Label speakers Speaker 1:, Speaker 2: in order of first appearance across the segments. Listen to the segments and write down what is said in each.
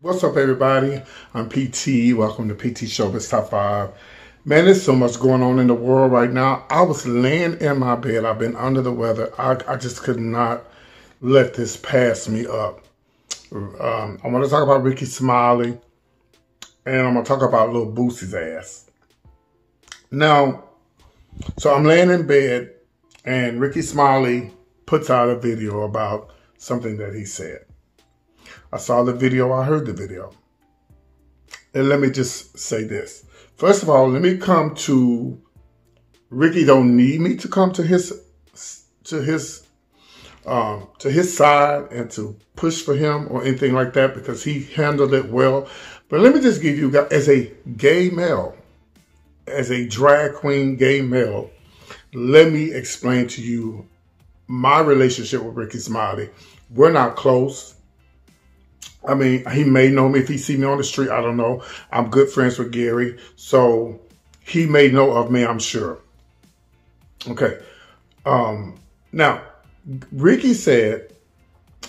Speaker 1: What's up, everybody? I'm PT. Welcome to PT Showbiz Top 5. Man, there's so much going on in the world right now. I was laying in my bed. I've been under the weather. I just could not let this pass me up. I want to talk about Rickey Smiley, and I'm going to talk about Lil Boosie's ass. Now, so I'm laying in bed, and Rickey Smiley puts out a video about something that he said. I saw the video, I heard the video. And let me just say this. First of all, let me come to Rickey don't need me to come to his side and to push for him or anything like that, because he handled it well. But let me just give you guys, as a gay male, as a drag queen gay male, let me explain to you my relationship with Rickey Smiley. We're not close. I mean, he may know me if he see me on the street. I don't know. I'm good friends with Gary, so he may know of me, I'm sure. Okay. Now, Rickey said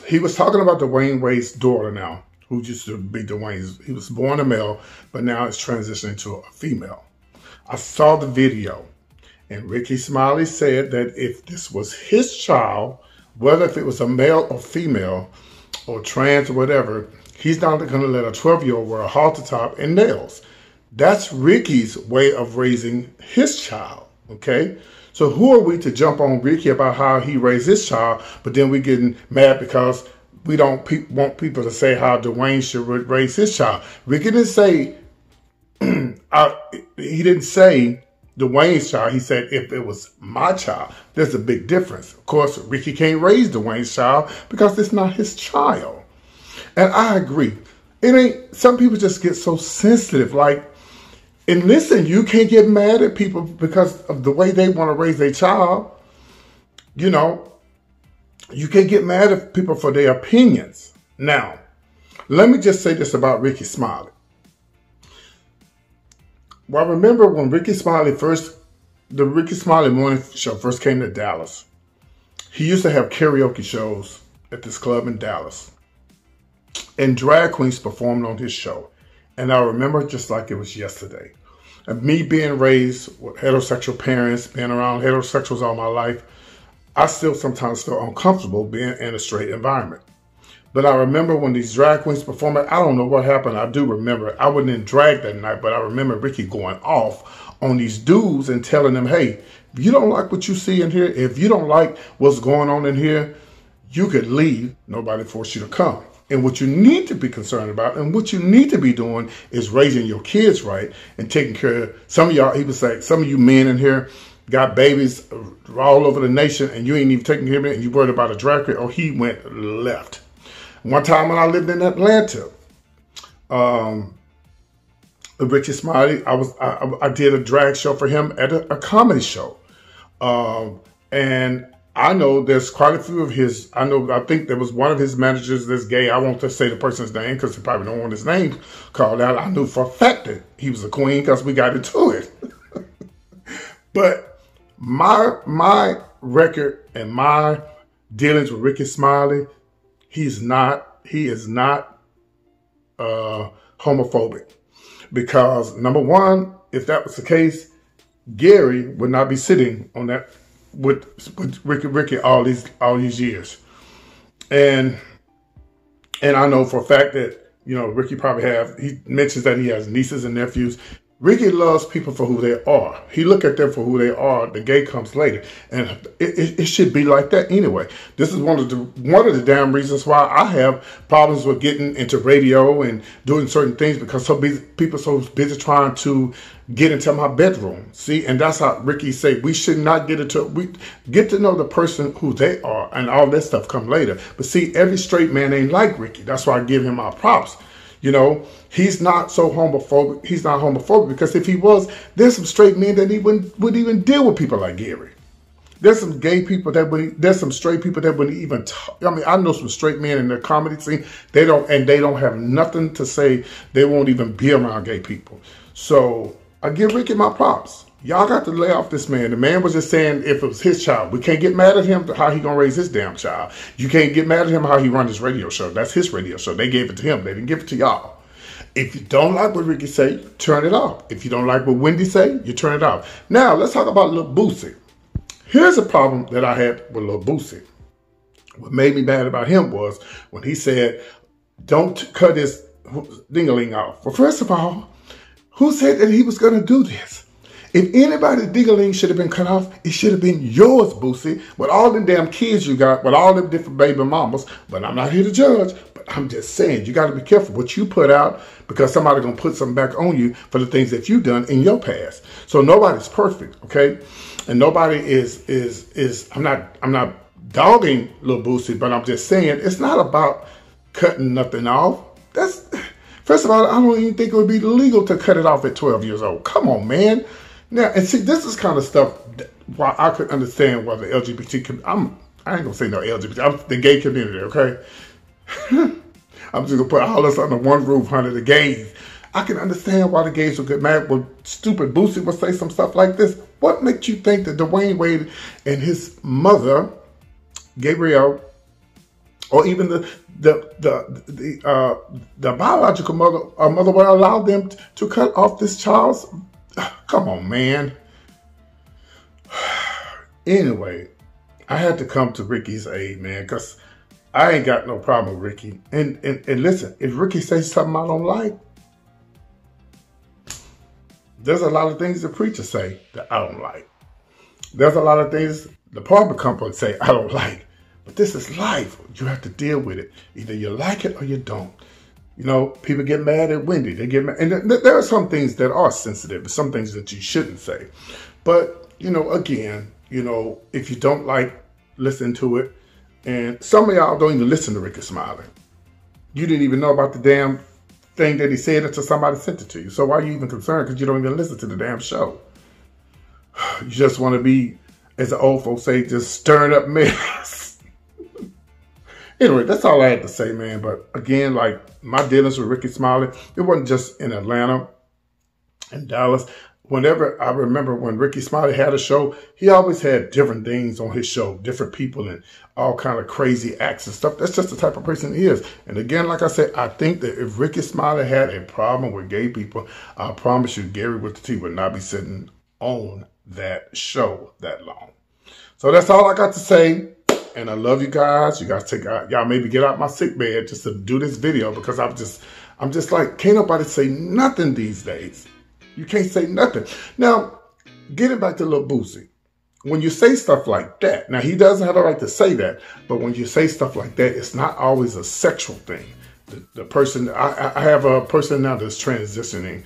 Speaker 1: he was talking about Dwayne Wade's daughter now, who used to be Dwayne's. He was born a male, but now it's transitioning to a female. I saw the video, and Rickey Smiley said that if this was his child, whether if it was a male or female, or trans or whatever, he's not going to let a 12-year-old wear a halter top and nails. That's Rickey's way of raising his child, okay? So who are we to jump on Rickey about how he raised his child, but then we getting mad because we don't want people to say how Dwayne should raise his child? Rickey didn't say, he didn't say Dwayne's child. He said, if it was my child. There's a big difference. Of course, Rickey can't raise Dwayne's child because it's not his child. And I agree. It ain't, some people just get so sensitive. Like, and listen, you can't get mad at people because of the way they want to raise their child. You know, you can't get mad at people for their opinions. Now, let me just say this about Rickey Smiley. Well, I remember when the Rickey Smiley morning show first came to Dallas. He used to have karaoke shows at this club in Dallas. And drag queens performed on his show. And I remember just like it was yesterday. And me being raised with heterosexual parents, being around heterosexuals all my life, I still sometimes feel uncomfortable being in a straight environment. But I remember when these drag queens performed, I don't know what happened. I do remember. I wasn't in drag that night, but I remember Rickey going off on these dudes and telling them, hey, if you don't like what you see in here, if you don't like what's going on in here, you could leave. Nobody forced you to come. And what you need to be concerned about and what you need to be doing is raising your kids right and taking care of some of y'all. He was like, some of you men in here got babies all over the nation and you ain't even taking care of it and you worried about a drag queen. Oh, he went left. One time when I lived in Atlanta, Rickey Smiley, I did a drag show for him at a comedy show. And I know there's quite a few of his, I think there was one of his managers that's gay. I won't just say the person's name because he probably don't want his name called out. I knew for a fact that he was a queen because we got into it. But my record and my dealings with Rickey Smiley, he is not homophobic, because number one, if that was the case, Gary would not be sitting on that with Rickey all these years, and I know for a fact that, you know, Rickey he mentions that he has nieces and nephews. Rickey loves people for who they are. He look at them for who they are. The gay comes later, and it should be like that anyway. This is one of the damn reasons why I have problems with getting into radio and doing certain things, because people so busy trying to get into my bedroom. See, and that's how Rickey say we should not get into. We get to know the person who they are, and all that stuff come later. But see, every straight man ain't like Rickey. That's why I give him my props. You know, he's not so homophobic. He's not homophobic because if he was, there's some straight men that he wouldn't even deal with people like Gary. There's some gay people there's some straight people that wouldn't even talk. I mean, I know some straight men in the comedy scene. They don't have nothing to say. They won't even be around gay people. So I give Rickey my props. Y'all got to lay off this man. The man was just saying if it was his child. We can't get mad at him how he gonna raise his damn child. You can't get mad at him how he run his radio show. That's his radio show. They gave it to him. They didn't give it to y'all. If you don't like what Rickey say, turn it off. If you don't like what Wendy say, you turn it off. Now, let's talk about Lil Boosie. Here's a problem that I had with Lil Boosie. What made me mad about him was when he said, don't cut his ding-a-ling off. Well, first of all, who said that he was going to do this? If anybody's ding-a-ling should have been cut off, it should have been yours, Boosie, with all them damn kids you got, with all them different baby mamas. But I'm not here to judge, but I'm just saying, you got to be careful what you put out because somebody's going to put something back on you for the things that you've done in your past. So nobody's perfect, okay? And nobody is I'm not dogging Lil Boosie, but I'm just saying, it's not about cutting nothing off. First of all, I don't even think it would be legal to cut it off at 12 years old. Come on, man. Now, and see, this is kind of stuff why I could understand why the LGBT, I ain't gonna say no LGBT, I'm the gay community, okay? I'm just gonna put all this under one roof, honey, the gays. I can understand why the gays would get mad when stupid Boosie would say some stuff like this. What makes you think that Dwayne Wade and his mother, Gabrielle, or even the biological mother would allow them to cut off this child's? Come on, man. Anyway, I had to come to Rickey's aid, man, because I ain't got no problem with Rickey. And listen, if Rickey says something I don't like, there's a lot of things the preachers say that I don't like. There's a lot of things the apartment company say I don't like. But this is life. You have to deal with it. Either you like it or you don't. You know, people get mad at Wendy. They get mad. And there are some things that are sensitive, some things that you shouldn't say. But, you know, again, you know, if you don't like, listen to it. And some of y'all don't even listen to Rickey Smiley. You didn't even know about the damn thing that he said until somebody sent it to you. So why are you even concerned? Because you don't even listen to the damn show. You just want to be, as the old folks say, just stirring up mess. Anyway, that's all I had to say, man. But again, like my dealings with Rickey Smiley, it wasn't just in Atlanta and Dallas. Whenever I remember when Rickey Smiley had a show, he always had different things on his show, different people and all kind of crazy acts and stuff. That's just the type of person he is. And again, like I said, I think that if Rickey Smiley had a problem with gay people, I promise you, Gary with the T would not be sitting on that show that long. So that's all I got to say. And I love you guys. You guys take out, y'all maybe get out my sick bed just to do this video because I'm just like, can't nobody say nothing these days. You can't say nothing. Now, getting back to Lil Boosie, when you say stuff like that, now he doesn't have a right to say that, but when you say stuff like that, it's not always a sexual thing. The person, I have a person now that's transitioning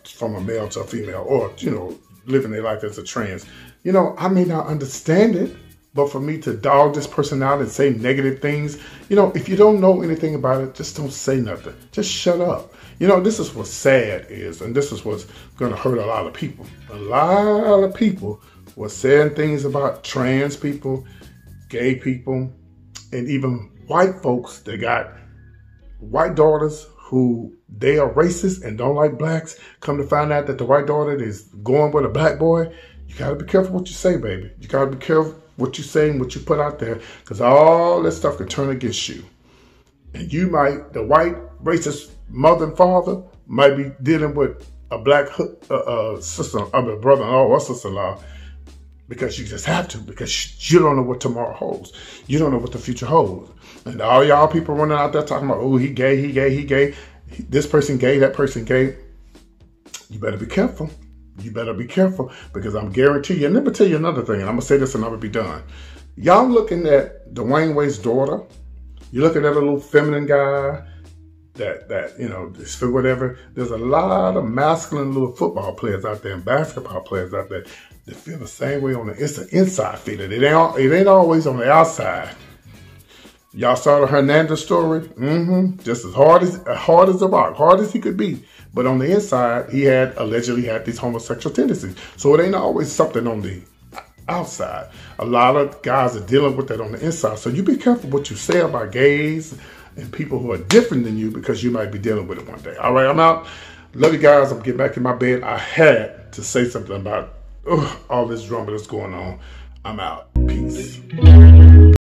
Speaker 1: from a male to a female, or, you know, living their life as a trans. You know, I may not understand it, but for me to dog this person out and say negative things, you know, if you don't know anything about it, just don't say nothing. Just shut up. You know, this is what's sad is, and this is what's going to hurt a lot of people. A lot of people were saying things about trans people, gay people, and even white folks that got white daughters who they are racist and don't like blacks. Come to find out that the white daughter is going with a black boy. You got to be careful what you say, baby. You got to be careful what you say and what you put out there, because all that stuff can turn against you. And you might, the white racist mother and father might be dealing with a black sister, brother-in-law or sister-in-law, because you just have to, because you don't know what tomorrow holds. You don't know what the future holds. And all y'all people running out there talking about, oh, he gay, he gay, he gay. This person gay, that person gay. You better be careful. You better be careful, because I'm guaranteeing you. And let me tell you another thing, and I'm going to say this and I'm going to be done. Y'all looking at Dwayne Wade's daughter. You're looking at a little feminine guy that you know, is for whatever. There's a lot of masculine little football players out there and basketball players out there that feel the same way on the, it's an inside feeling. It ain't always on the outside. Y'all saw the Hernandez story? Just as hard as a rock, hard as he could be. But on the inside, he had allegedly had these homosexual tendencies. So it ain't always something on the outside. A lot of guys are dealing with that on the inside. So you be careful what you say about gays and people who are different than you, because you might be dealing with it one day. All right, I'm out. Love you guys. I'm getting back in my bed. I had to say something about all this drama that's going on. I'm out. Peace.